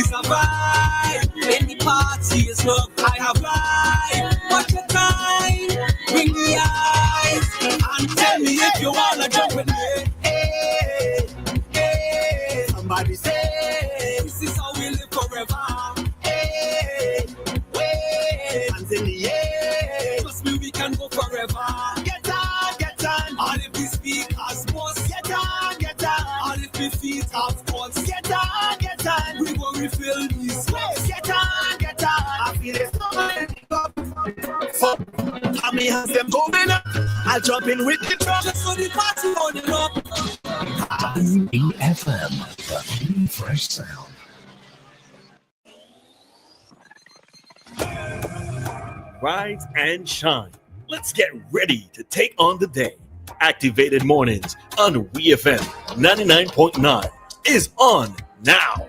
is a vibe. Any party is love. I have life. What you kind? Bring the eyes and tell me if you wanna jump with me. Hey, hey. Somebody say this is how we live forever. Hey, hey. Hands in the air. Trust me, we can go forever. Get on. All if we speak as boss. Get on. All if we feet have thoughts. Get on. We go refill these cups. Get on. I feel it's how many hands them going up? I'll jump in with the truck. Just so the party on the up. WEFM, the clean, fresh sound. Rise and shine. Let's get ready to take on the day. Activated Mornings on WEFM 99.9 is on now.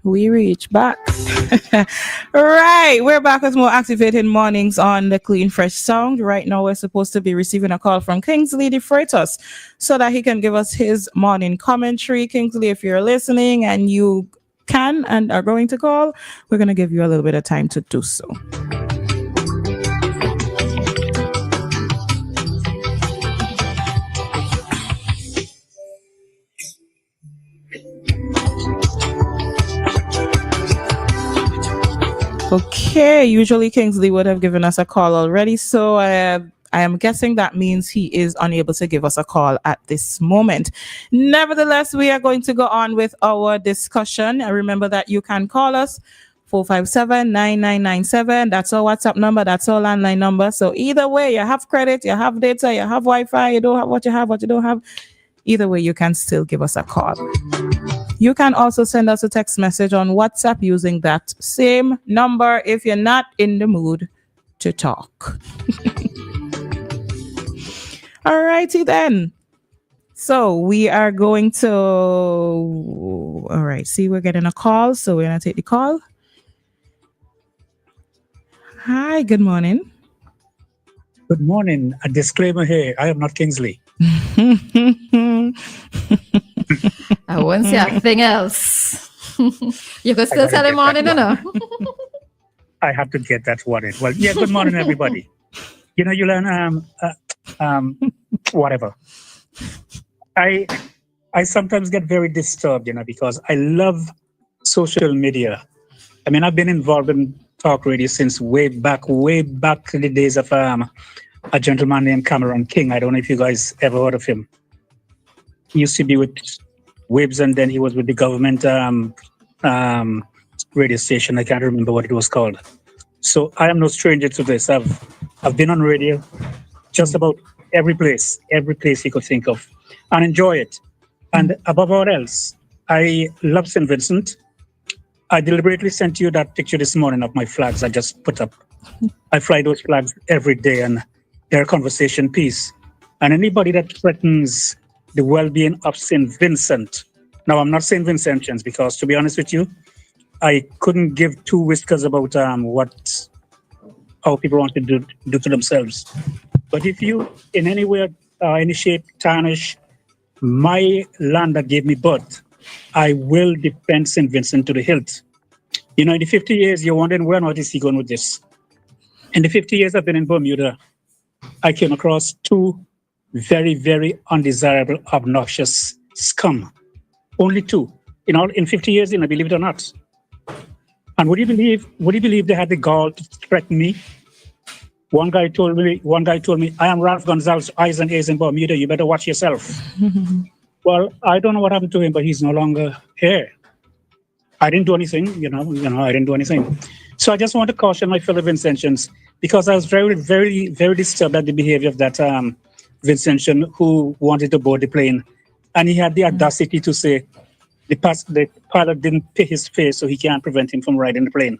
We reach back. Right, we're back with more Activated Mornings on the Clean Fresh Sound. Right now, we're supposed to be receiving a call from Kingsley the Freitas so that he can give us his morning commentary. Kingsley, if you're listening and you can and are going to call, we're going to give you a little bit of time to do so. Okay, usually Kingsley would have given us a call already, so I am guessing that means he is unable to give us a call at this moment. Nevertheless, we are going to go on with our discussion. And remember that you can call us 457-9997. That's our WhatsApp number. That's our landline number. So either way, you have credit, you have data, you have Wi-Fi, you don't have what you don't have. Either way, you can still give us a call. You can also send us a text message on WhatsApp using that same number if you're not in the mood to talk. All righty then. So we are going to... All right, see, we're getting a call, so we're going to take the call. Hi, good morning. Good morning. A disclaimer here. I am not Kingsley. I won't say anything else. You could still tell him morning, you know. I have to get that one in. Well, yeah, good morning, everybody. You know, you learn whatever. I sometimes get very disturbed, you know, because I love social media. I mean, I've been involved in talk radio since way back in the days of a gentleman named Cameron King. I don't know if you guys ever heard of him. He used to be with Webs, and then he was with the government radio station. I can't remember what it was called. So I am no stranger to this. I've been on radio just about every place you could think of, and enjoy it. And above all else, I love St. Vincent. I deliberately sent you that picture this morning of my flags I just put up. I fly those flags every day, and they're a conversation piece. And anybody that threatens the well-being of St. Vincent. Now, I'm not saying Vincentians, because to be honest with you, I couldn't give two whiskers about how people want to do to themselves. But if you, in any way, any shape, tarnish my land that gave me birth, I will defend St. Vincent to the hilt. You know, in the 50 years, you're wondering where on earth is he going with this? In the 50 years I've been in Bermuda, I came across two very, very undesirable, obnoxious scum. Only two. In 50 years, believe it or not. And would you believe they had the gall to threaten me? One guy told me, I am Ralph Gonzalez, Eyes and A's in Bermuda. You better watch yourself. Well, I don't know what happened to him, but he's no longer here. I didn't do anything, I didn't do anything. So I just want to caution my fellow Vincentians, because I was very, very, very disturbed at the behavior of that Vincentian who wanted to board the plane. And he had the audacity to say the pilot didn't pay his fare, so he can't prevent him from riding the plane.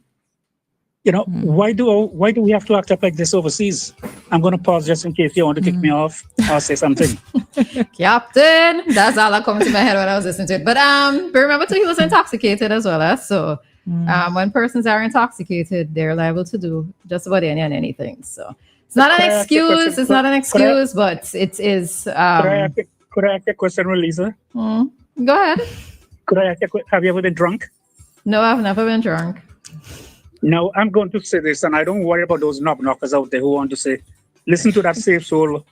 Why do we have to act up like this overseas? I'm going to pause just in case you want to kick me off or say something. Captain, that's all that comes to my head when I was listening to it. But remember too, he was intoxicated as well, so When persons are intoxicated, they're liable to do just about any and anything. So it's not an excuse. It's not an excuse, but it is. Could I ask a question, Roleza? Go ahead. Have you ever been drunk? No, I've never been drunk. No, I'm going to say this, and I don't worry about those knock-knockers out there who want to say, listen to that Safe Soul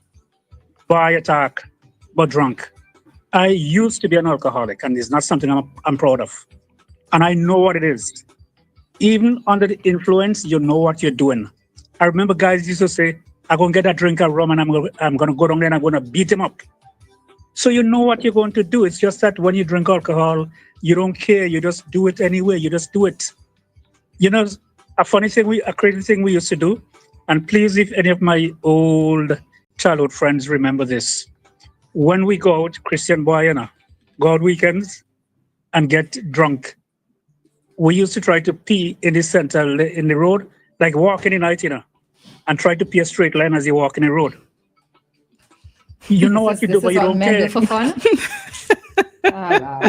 bar attack, but drunk. I used to be an alcoholic, and it's not something I'm proud of. And I know what it is. Even under the influence, you know what you're doing. I remember guys used to say, I'm going to get that drink of rum, and I'm going to go down there and I'm going to beat him up. So you know what you're going to do. It's just that when you drink alcohol, you don't care. You just do it anyway. You just do it. You know, a crazy thing we used to do, and please, if any of my old childhood friends remember this, when we go out, Christian boy, go out weekends and get drunk, we used to try to pee in the center, in the road, like walking in the night, and try to pee a straight line as you walk in the road. You know what you do, but you don't care. For fun?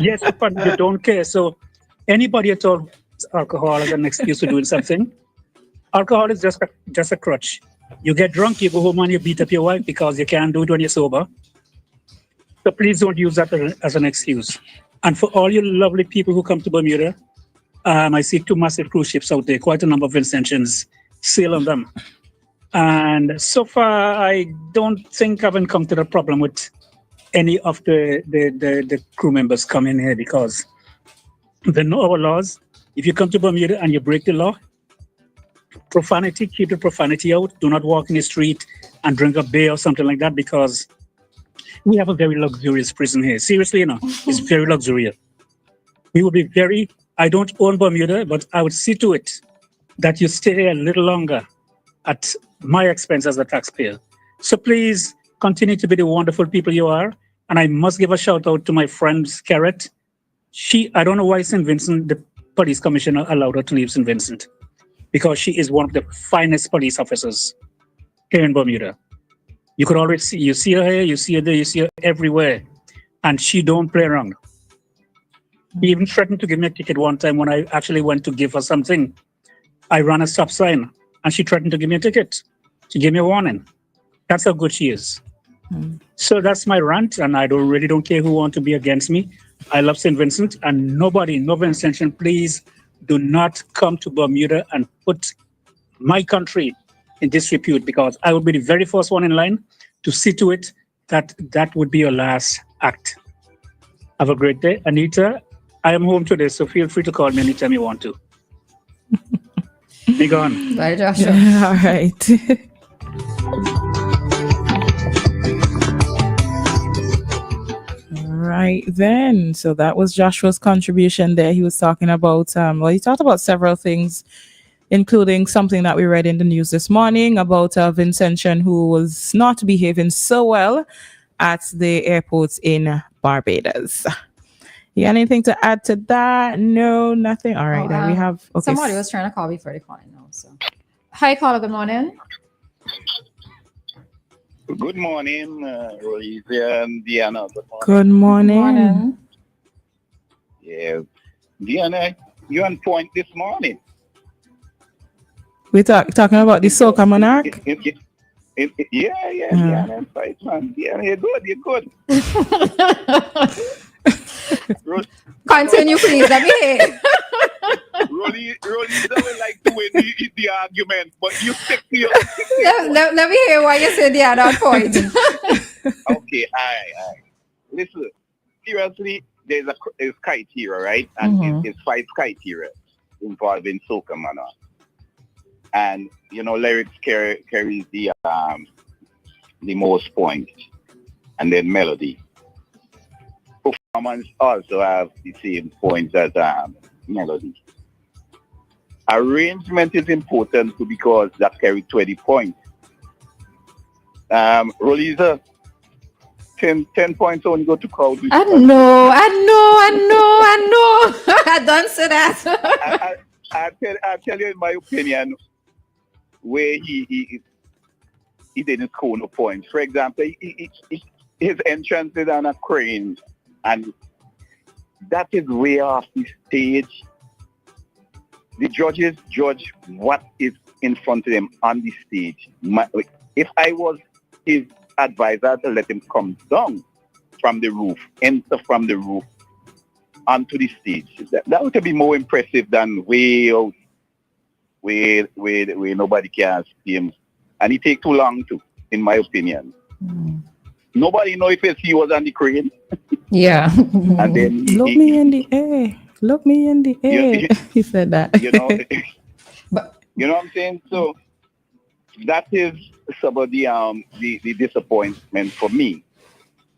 Yes, for fun, you don't care. So anybody at all, alcohol as an excuse to doing something. Alcohol is just a crutch. You get drunk, you go home and you beat up your wife because you can't do it when you're sober. So please don't use that as an excuse. And for all you lovely people who come to Bermuda, I see 2 massive cruise ships out there, quite a number of Vincentians sail on them. And so far, I don't think I've encountered a problem with any of the crew members coming here because they know our laws. If you come to Bermuda and you break the law, profanity, keep the profanity out. Do not walk in the street and drink a beer or something like that because we have a very luxurious prison here. Seriously, it's very luxurious. We would be I don't own Bermuda, but I would see to it that you stay here a little longer at my expense as a taxpayer. So please continue to be the wonderful people you are. And I must give a shout out to my friend Carrot. I don't know why St. Vincent, the police commissioner, allowed her to leave St. Vincent because she is one of the finest police officers here in Bermuda. You could always see her here, you see her there, you see her everywhere. And she don't play around. She even threatened to give me a ticket one time when I actually went to give her something. I ran a stop sign and she threatened to give me a ticket. She gave me a warning. That's how good she is. So that's my rant, and I really don't care who wants to be against me. I love St. Vincent, and no Vincentian, please do not come to Bermuda and put my country in disrepute because I would be the very first one in line to see to it that would be your last act. Have a great day. Anita, I am home today, so feel free to call me anytime you want to. Be gone. Bye, Joshua. All right. Right then. So that was Joshua's contribution there. He was talking about, he talked about several things, including something that we read in the news this morning about a Vincentian who was not behaving so well at the airports in Barbados. You got anything to add to that? No, nothing. All right. Then we have. Okay. Somebody was trying to call before they called now. So, hi, caller. Good morning. Good morning, Roleza and Dianna. Good morning. Yeah, Dianna, you're on point this morning. We're talking about the Soca Monarch. Yeah, Dianna, right, man. Dianna, you're good. Continue, please. Let me hear. Roleza would like to win the argument, but you stick to your. Let me hear why you said the other point. Okay, all right. Listen, seriously, there's criteria, right? And it's 5 criteria involving Soca Monarch. And lyrics carries the most points, and then melody. Performance also have the same points as melody. Arrangement is important too because that carries 20 points. Roleza, 10 points only go to crowd. I know. I don't say that. I'll tell you in my opinion where he didn't score no points. For example, his entrance is on a crane, and that is way off the stage. the judges judge what is in front of them on the stage. If I was his advisor, to let him come down from the roof, enter from the roof onto the stage. That would be more impressive than way out, where nobody can see him. And it take too long too, in my opinion. Nobody know if he was on the crane. Yeah. And then Look me in the air. Look me in the air. He said that. You know, you know what I'm saying? So that is some of the disappointment for me.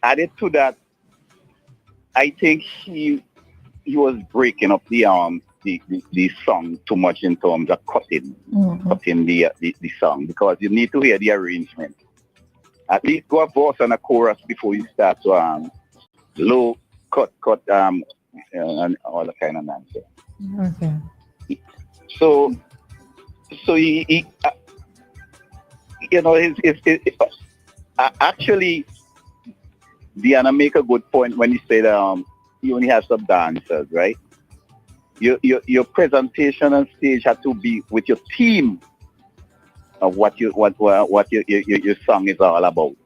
Added to that, I think he was breaking up the song too much in terms of cutting the song, because you need to hear the arrangement. At least go a verse and a chorus before you start to low cut and all that kind of nonsense. Okay. So he you know, actually, Dianna make a good point when he said you only have some dancers, right? Your presentation on stage had to be with your team of what your song is all about.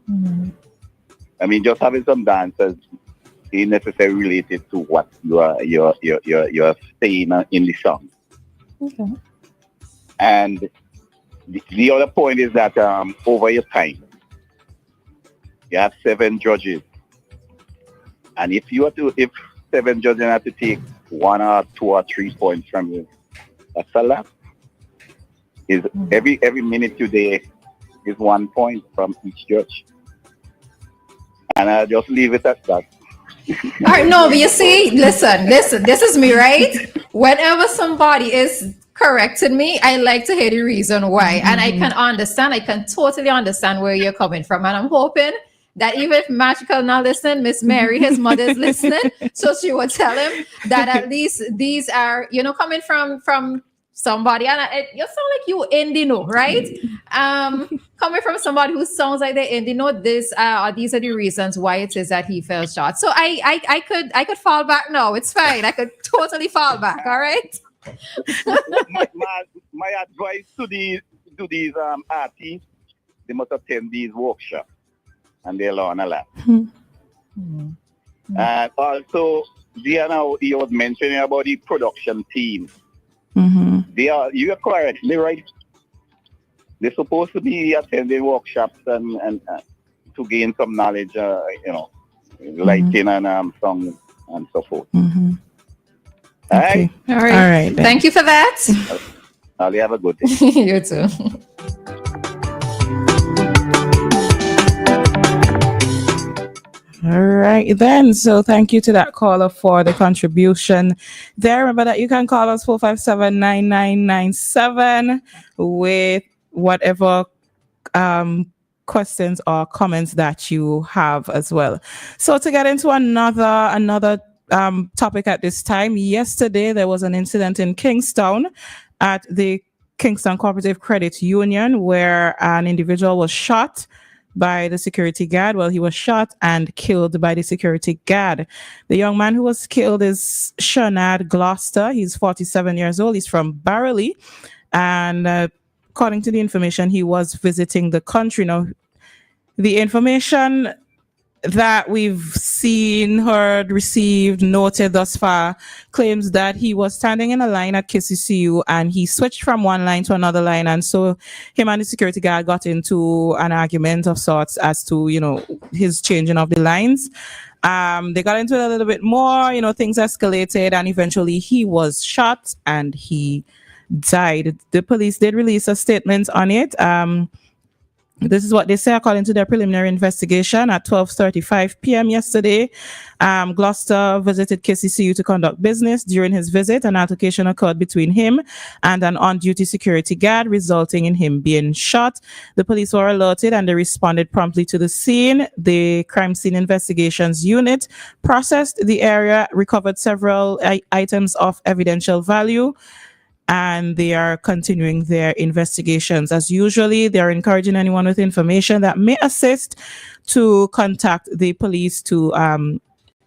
I mean, just having some dancers ain't necessarily related to what you're saying in the song. Okay. And the other point is that over your time, you have 7 judges, and if 7 judges have to take 1 or 2 or 3 points from you, that's a lot. Is every minute today is 1 point from each judge, and I'll just leave it at that. All right, no, but you see, listen, this is me, right? Whenever somebody is correcting me, I like to hear the reason why. And I can totally understand where you're coming from. And I'm hoping that even if Magical not listening, Miss Mary, his mother, is listening, so she will tell him that at least these are, coming from somebody, and you sound like you in the know, right? Coming from somebody who sounds like they're in the know, these are the reasons why it is that he fell short. So I could fall back now. It's fine. I could totally fall back. All right. my advice to these artists, they must attend these workshops, and they learn a lot. And also, Dianna, you was mentioning about the production team. You are correctly right. They're supposed to be attending workshops and to gain some knowledge, lighting and song and so forth. Okay. All right. Thank you for that. I'll have a good day. You too. All right, then. So thank you to that caller for the contribution there. Remember that you can call us 457-9997 with whatever questions or comments that you have as well. So to get into another topic at this time, yesterday there was an incident in Kingston at the Kingston Cooperative Credit Union where an individual was shot by the security guard. Well, he was shot and killed by the security guard. The young man who was killed is Shanad Gloucester. He's 47 years old. He's from Barrowley. And according to the information, he was visiting the country. Now, the information that we've seen, heard, received, noted thus far claims that he was standing in a line at KCCU and he switched from one line to another line, and so him and the security guard got into an argument of sorts as to his changing of the lines. They got into it a little bit more, things escalated, and eventually he was shot and he died. The police did release a statement on it. This is what they say according to their preliminary investigation. At 12:35 p.m. yesterday, Gloucester visited KCCU to conduct business. During his visit, an altercation occurred between him and an on-duty security guard, resulting in him being shot. The police were alerted and they responded promptly to the scene. The crime scene investigations unit processed the area, recovered several items of evidential value, and they are continuing their investigations. As usually, they are encouraging anyone with information that may assist to contact the police to,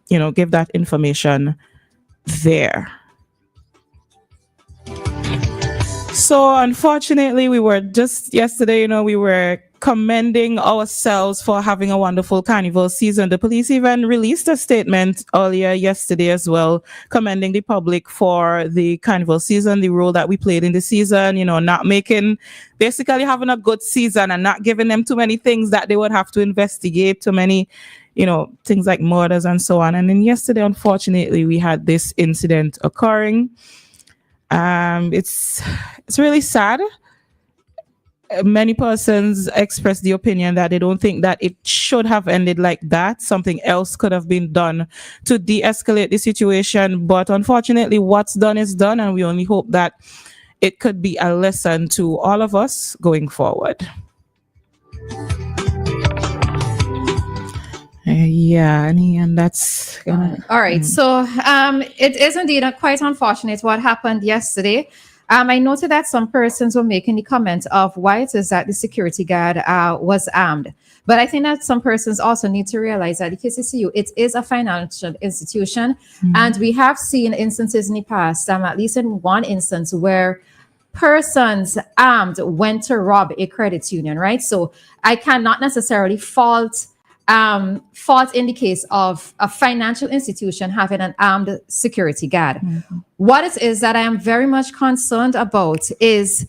give that information there. So unfortunately, we were just yesterday, we were commending ourselves for having a wonderful carnival season. The police even released a statement earlier yesterday as well, commending the public for the carnival season, the role that we played in the season, basically having a good season and not giving them too many things that they would have to investigate, too many, things like murders and so on. And then yesterday, unfortunately, we had this incident occurring. It's really sad. Many persons express the opinion that they don't think that it should have ended like that. Something else could have been done to de-escalate the situation. But unfortunately, what's done is done, and we only hope that it could be a lesson to all of us going forward. And that's all right. So it is indeed quite unfortunate what happened yesterday. I noted that some persons were making the comment of why it is that the security guard was armed. But I think that some persons also need to realize that the KCCU, it is a financial institution. And we have seen instances in the past, at least in one instance, where persons armed went to rob a credit union, right? So I cannot necessarily fault in the case of a financial institution having an armed security guard. What it is that I am very much concerned about is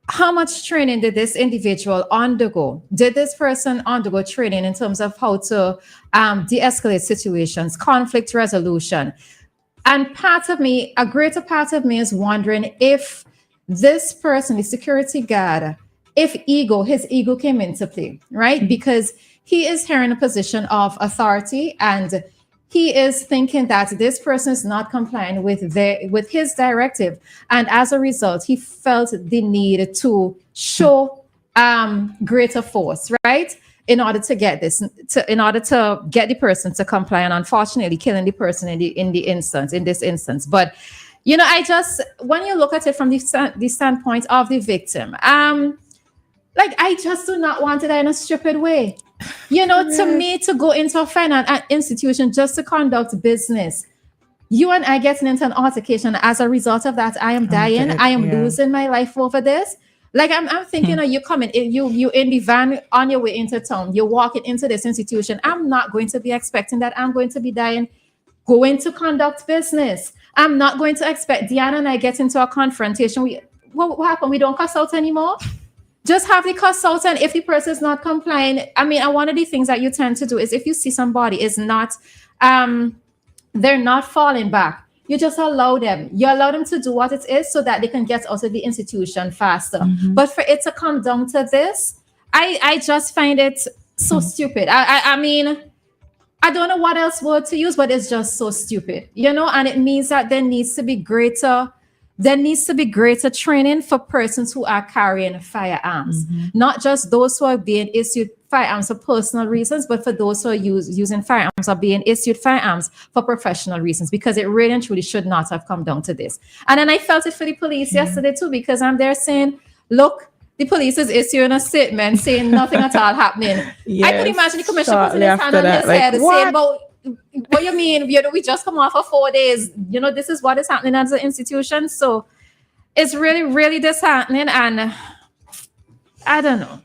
how much training did this individual undergo? Did this person undergo training in terms of how to de-escalate situations, conflict resolution? And a greater part of me is wondering if this person, the security guard, if his ego came into play, right? Because he is here in a position of authority, and he is thinking that this person is not complying with his directive, and as a result, he felt the need to show greater force, right, in order to get the person to comply, and unfortunately, killing the person in this instance. But when you look at it from the standpoint of the victim, I just do not want it in a stupid way. To me, to go into a finance institution just to conduct business, you and I getting into an altercation. As a result of that, I am dying. I am losing my life over this. I'm thinking, you coming, you in the van on your way into town, you're walking into this institution. I'm not going to be expecting that I'm going to be dying, going to conduct business. I'm not going to expect Dianna and I get into a confrontation. What happened? We don't cuss out anymore. Just have the consultant. If the person is not complying, and one of the things that you tend to do is if you see somebody is not, they're not falling back, you just allow them. You allow them to do what it is so that they can get out of the institution faster. But for it to come down to this, I just find it so stupid. I don't know what else word to use, but it's just so stupid, and it means that there needs to be greater training for persons who are carrying firearms, not just those who are being issued firearms for personal reasons, but for those who are using firearms or being issued firearms for professional reasons, because it really and truly should not have come down to this. And then I felt it for the police yesterday too, because I'm there saying, look, the police is issuing a statement saying nothing at all happening. I could imagine the commissioner putting his hand on his head and saying, what you mean? We just come off for 4 days. This is what is happening as an institution. So it's really, really disheartening. And I don't know.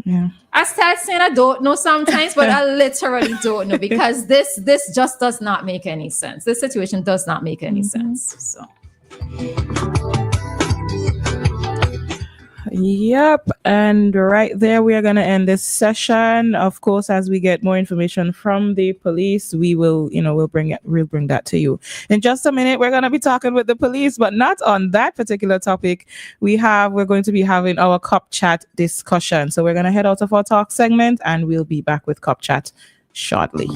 Yeah. I start saying I don't know sometimes, but I literally don't know, because this just does not make any sense. This situation does not make any sense. So. Yep, and right there we are going to end this session. Of course, as we get more information from the police, we will, we'll bring that to you. In just a minute, we're going to be talking with the police, but not on that particular topic. We're going to be having our Cop Chat discussion. So we're going to head out of our talk segment, and we'll be back with Cop Chat shortly.